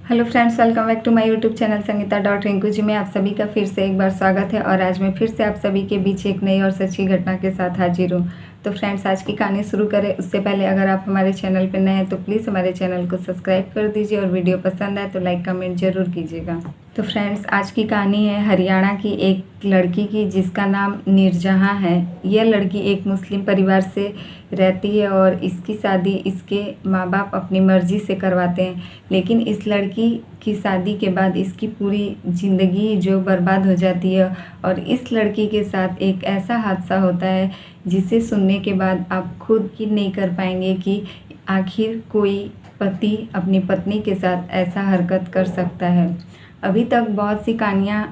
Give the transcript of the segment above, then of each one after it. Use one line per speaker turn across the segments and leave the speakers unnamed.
Hello friends, welcome back to my YouTube channel Sangeeta dot Rinku ji में आप सभी का फिर से एक बार स्वागत है। और आज मैं फिर से आप सभी के बीच एक नई और सच्ची घटना के साथ हाजिर हूँ। तो फ्रेंड्स, आज की कहानी शुरू करें उससे पहले अगर आप हमारे चैनल पर नए हैं तो प्लीज़ हमारे चैनल को सब्सक्राइब कर दीजिए और वीडियो पसंद आए तो लाइक कमेंट ज़रूर कीजिएगा। तो फ्रेंड्स, आज की कहानी है हरियाणा की एक लड़की की जिसका नाम नूरजहां है। यह लड़की एक मुस्लिम परिवार से रहती है और इसकी शादी इसके माँ बाप अपनी मर्ज़ी से करवाते हैं। लेकिन इस लड़की की शादी के बाद इसकी पूरी ज़िंदगी जो बर्बाद हो जाती है और इस लड़की के साथ एक ऐसा हादसा होता है जिसे सुनने के बाद आप खुद ही नहीं कर पाएंगे कि आखिर कोई पति अपनी पत्नी के साथ ऐसा हरकत कर सकता है। अभी तक बहुत सी कहानियाँ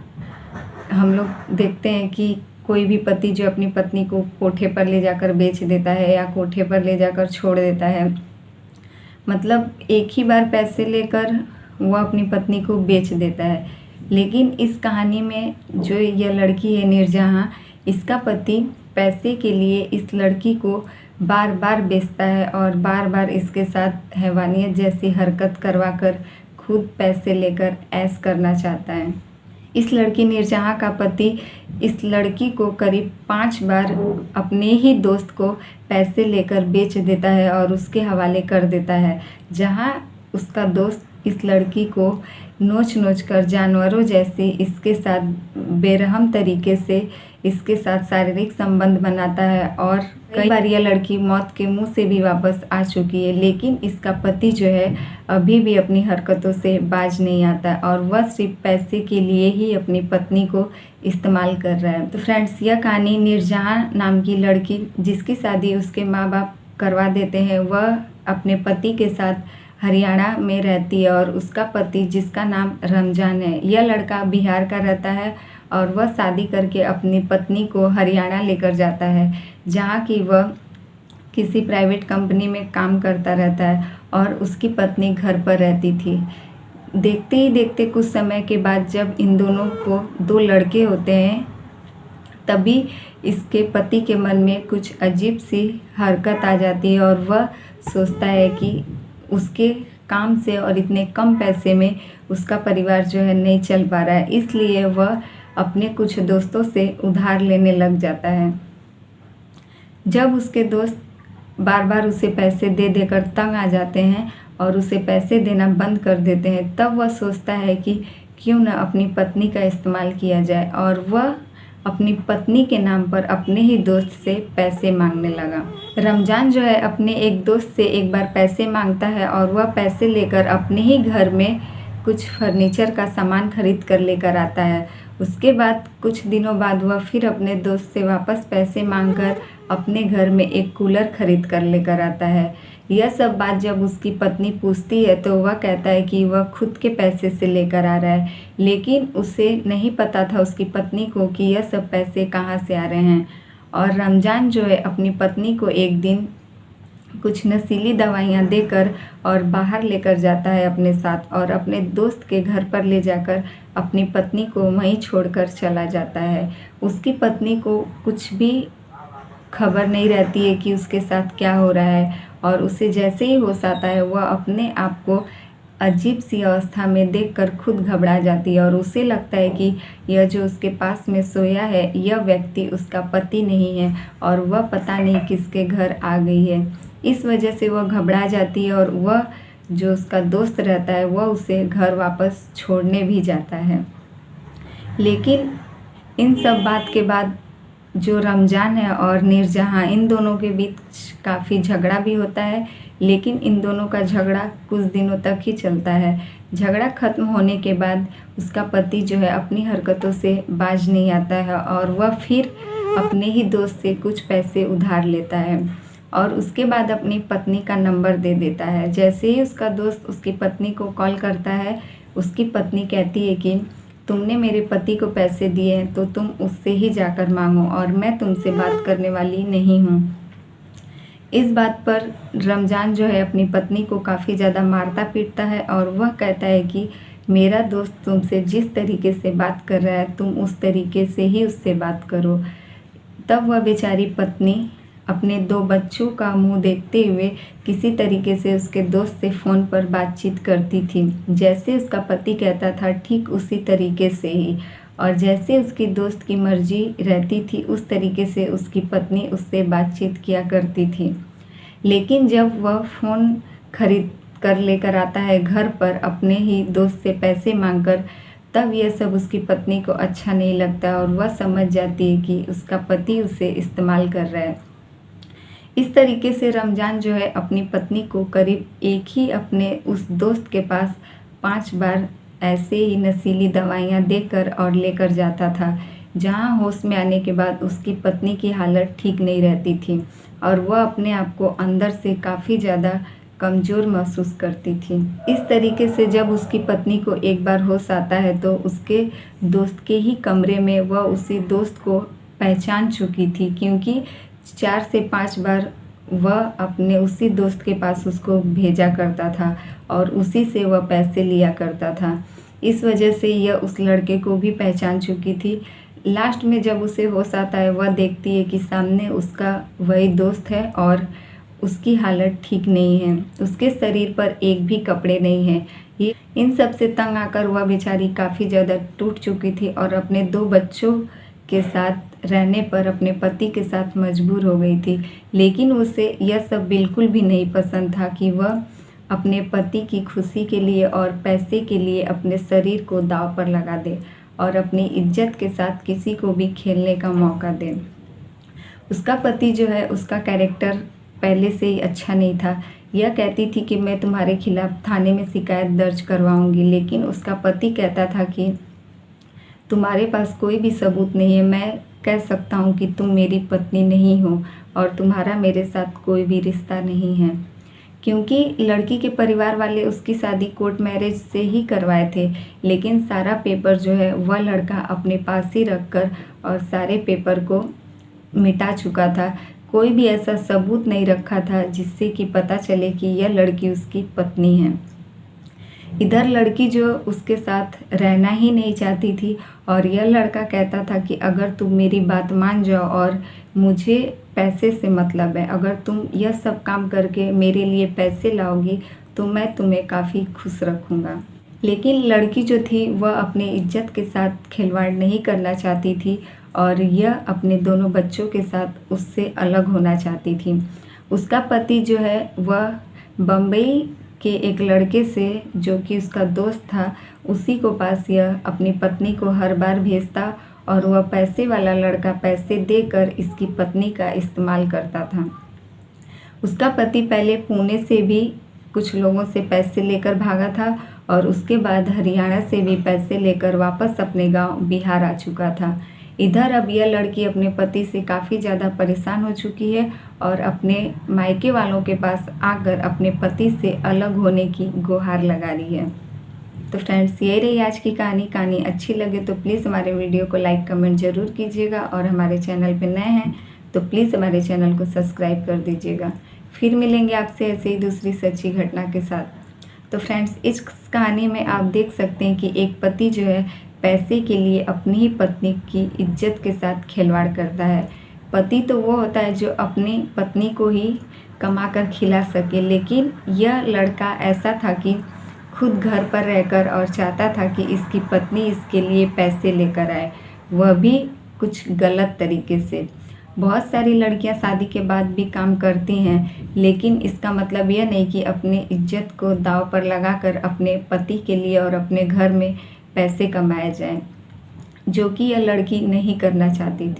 हम लोग देखते हैं कि कोई भी पति जो अपनी पत्नी को कोठे पर ले जाकर बेच देता है या कोठे पर ले जाकर छोड़ देता है, मतलब एक ही बार पैसे लेकर वह अपनी पत्नी को बेच देता है। लेकिन इस कहानी में जो यह लड़की है नूरजहां, इसका पति पैसे के लिए इस लड़की को बार बार बेचता है और बार बार इसके साथ हैवानियत जैसी हरकत करवाकर खुद पैसे लेकर ऐश करना चाहता है। इस लड़की नूरजहां का पति इस लड़की को करीब 5 बार अपने ही दोस्त को पैसे लेकर बेच देता है और उसके हवाले कर देता है, जहां उसका दोस्त इस लड़की को नोच नोच कर जानवरों जैसे इसके साथ बेरहम तरीके से इसके साथ शारीरिक संबंध बनाता है। और कई बार यह लड़की मौत के मुंह से भी वापस आ चुकी है, लेकिन इसका पति जो है अभी भी अपनी हरकतों से बाज नहीं आता और वह सिर्फ पैसे के लिए ही अपनी पत्नी को इस्तेमाल कर रहा है। तो फ्रेंड्स, यह कहानी नूरजहां नाम की लड़की जिसकी शादी उसके माँ बाप करवा देते हैं, वह अपने पति के साथ हरियाणा में रहती है और उसका पति जिसका नाम रमजान है, यह लड़का बिहार का रहता है और वह शादी करके अपनी पत्नी को हरियाणा लेकर जाता है, जहाँ की वह किसी प्राइवेट कंपनी में काम करता रहता है और उसकी पत्नी घर पर रहती थी। देखते ही देखते कुछ समय के बाद जब इन दोनों को 2 लड़के होते हैं, तभी इसके पति के मन में कुछ अजीब सी हरकत आ जाती है और वह सोचता है कि उसके काम से और इतने कम पैसे में उसका परिवार जो है नहीं चल पा रहा है, इसलिए वह अपने कुछ दोस्तों से उधार लेने लग जाता है। जब उसके दोस्त बार बार उसे पैसे दे देकर तंग आ जाते हैं और उसे पैसे देना बंद कर देते हैं, तब वह सोचता है कि क्यों न अपनी पत्नी का इस्तेमाल किया जाए और वह अपनी पत्नी के नाम पर अपने ही दोस्त से पैसे मांगने लगा। रमजान जो है अपने एक दोस्त से एक बार पैसे मांगता है और वह पैसे लेकर अपने ही घर में कुछ फर्नीचर का सामान खरीद कर लेकर आता है। उसके बाद कुछ दिनों बाद वह फिर अपने दोस्त से वापस पैसे मांगकर अपने घर में एक कूलर खरीद कर लेकर आता है। यह सब बात जब उसकी पत्नी पूछती है तो वह कहता है कि वह खुद के पैसे से लेकर आ रहा है, लेकिन उसे नहीं पता था उसकी पत्नी को कि यह सब पैसे कहाँ से आ रहे हैं। और रमजान जो है अपनी पत्नी को एक दिन कुछ नशीली दवाइयाँ देकर और बाहर लेकर जाता है अपने साथ और अपने दोस्त के घर पर ले जाकर अपनी पत्नी को वहीं छोड़कर चला जाता है। उसकी पत्नी को कुछ भी खबर नहीं रहती है कि उसके साथ क्या हो रहा है और उसे जैसे ही होश आता है वह अपने आप को अजीब सी अवस्था में देखकर खुद घबरा जाती है और उसे लगता है कि यह जो उसके पास में सोया है यह व्यक्ति उसका पति नहीं है और वह पता नहीं किसके घर आ गई है। इस वजह से वह घबरा जाती है और वह जो उसका दोस्त रहता है वह उसे घर वापस छोड़ने भी जाता है। लेकिन इन सब बात के बाद जो रमजान है और नूरजहां, इन दोनों के बीच काफ़ी झगड़ा भी होता है, लेकिन इन दोनों का झगड़ा कुछ दिनों तक ही चलता है। झगड़ा ख़त्म होने के बाद उसका पति जो है अपनी हरकतों से बाज नहीं आता है और वह फिर अपने ही दोस्त से कुछ पैसे उधार लेता है और उसके बाद अपनी पत्नी का नंबर दे देता है। जैसे ही उसका दोस्त उसकी पत्नी को कॉल करता है, उसकी पत्नी कहती है कि तुमने मेरे पति को पैसे दिए हैं तो तुम उससे ही जाकर मांगो और मैं तुमसे बात करने वाली नहीं हूँ। इस बात पर रमजान जो है अपनी पत्नी को काफ़ी ज़्यादा मारता पीटता है और वह कहता है कि मेरा दोस्त तुमसे जिस तरीके से बात कर रहा है तुम उस तरीके से ही उससे बात करो। तब वह बेचारी पत्नी अपने 2 बच्चों का मुंह देखते हुए किसी तरीके से उसके दोस्त से फ़ोन पर बातचीत करती थी। जैसे उसका पति कहता था ठीक उसी तरीके से ही, और जैसे उसकी दोस्त की मर्ज़ी रहती थी उस तरीके से उसकी पत्नी उससे बातचीत किया करती थी। लेकिन जब वह फ़ोन खरीद कर लेकर आता है घर पर अपने ही दोस्त से पैसे माँगकर, तब यह सब उसकी पत्नी को अच्छा नहीं लगता और वह समझ जाती है कि उसका पति उसे इस्तेमाल कर रहा है। इस तरीके से रमज़ान जो है अपनी पत्नी को करीब एक ही अपने उस दोस्त के पास 5 बार ऐसे ही नशीली दवाइयाँ देकर और लेकर जाता था, जहाँ होश में आने के बाद उसकी पत्नी की हालत ठीक नहीं रहती थी और वह अपने आप को अंदर से काफ़ी ज़्यादा कमज़ोर महसूस करती थी। इस तरीके से जब उसकी पत्नी को एक बार होश आता है तो उसके दोस्त के ही कमरे में वह उसी दोस्त को पहचान चुकी थी, क्योंकि 4 से 5 बार वह अपने उसी दोस्त के पास उसको भेजा करता था और उसी से वह पैसे लिया करता था। इस वजह से यह उस लड़के को भी पहचान चुकी थी। लास्ट में जब उसे होश आता है वह देखती है कि सामने उसका वही दोस्त है और उसकी हालत ठीक नहीं है। उसके शरीर पर एक भी कपड़े नहीं हैं। ये इन सब से तंग आकर वह बेचारी काफ़ी ज़्यादा टूट चुकी थी और अपने 2 बच्चों के साथ रहने पर अपने पति के साथ मजबूर हो गई थी। लेकिन उसे यह सब बिल्कुल भी नहीं पसंद था कि वह अपने पति की खुशी के लिए और पैसे के लिए अपने शरीर को दांव पर लगा दे और अपनी इज्जत के साथ किसी को भी खेलने का मौका दे। उसका पति जो है उसका कैरेक्टर पहले से ही अच्छा नहीं था। यह कहती थी कि मैं तुम्हारे खिलाफ़ थाने में शिकायत दर्ज करवाऊंगी, लेकिन उसका पति कहता था कि तुम्हारे पास कोई भी सबूत नहीं है, मैं कह सकता हूँ कि तुम मेरी पत्नी नहीं हो और तुम्हारा मेरे साथ कोई भी रिश्ता नहीं है। क्योंकि लड़की के परिवार वाले उसकी शादी कोर्ट मैरिज से ही करवाए थे, लेकिन सारा पेपर जो है वह लड़का अपने पास ही रखकर और सारे पेपर को मिटा चुका था। कोई भी ऐसा सबूत नहीं रखा था जिससे कि पता चले कि यह लड़की उसकी पत्नी है। इधर लड़की जो उसके साथ रहना ही नहीं चाहती थी और यह लड़का कहता था कि अगर तुम मेरी बात मान जाओ और मुझे पैसे से मतलब है, अगर तुम यह सब काम करके मेरे लिए पैसे लाओगी तो मैं तुम्हें काफ़ी खुश रखूँगा। लेकिन लड़की जो थी वह अपने इज्जत के साथ खिलवाड़ नहीं करना चाहती थी और यह अपने दोनों बच्चों के साथ उससे अलग होना चाहती थी। उसका पति जो है वह बम्बई के एक लड़के से, जो कि उसका दोस्त था, उसी को पास यह अपनी पत्नी को हर बार भेजता और वह पैसे वाला लड़का पैसे देकर इसकी पत्नी का इस्तेमाल करता था। उसका पति पहले पुणे से भी कुछ लोगों से पैसे लेकर भागा था और उसके बाद हरियाणा से भी पैसे लेकर वापस अपने गांव बिहार आ चुका था। इधर अब यह लड़की अपने पति से काफ़ी ज़्यादा परेशान हो चुकी है और अपने मायके वालों के पास आकर अपने पति से अलग होने की गुहार लगा रही है। तो फ्रेंड्स, ये रही आज की कहानी अच्छी लगे तो प्लीज़ हमारे वीडियो को लाइक कमेंट ज़रूर कीजिएगा और हमारे चैनल पर नए हैं तो प्लीज़ हमारे चैनल को सब्सक्राइब कर दीजिएगा। फिर मिलेंगे आपसे ऐसे ही दूसरी सच्ची घटना के साथ। तो फ्रेंड्स, इस कहानी में आप देख सकते हैं कि एक पति जो है पैसे के लिए अपनी ही पत्नी की इज्जत के साथ खिलवाड़ करता है। पति तो वो होता है जो अपनी पत्नी को ही कमा कर खिला सके, लेकिन यह लड़का ऐसा था कि खुद घर पर रहकर और चाहता था कि इसकी पत्नी इसके लिए पैसे लेकर आए, वह भी कुछ गलत तरीके से। बहुत सारी लड़कियां शादी के बाद भी काम करती हैं, लेकिन इसका मतलब यह नहीं कि अपने इज्जत को दांव पर लगाकर अपने पति के लिए और अपने घर में पैसे कमाए जाएं, जो कि यह लड़की नहीं करना चाहती थी।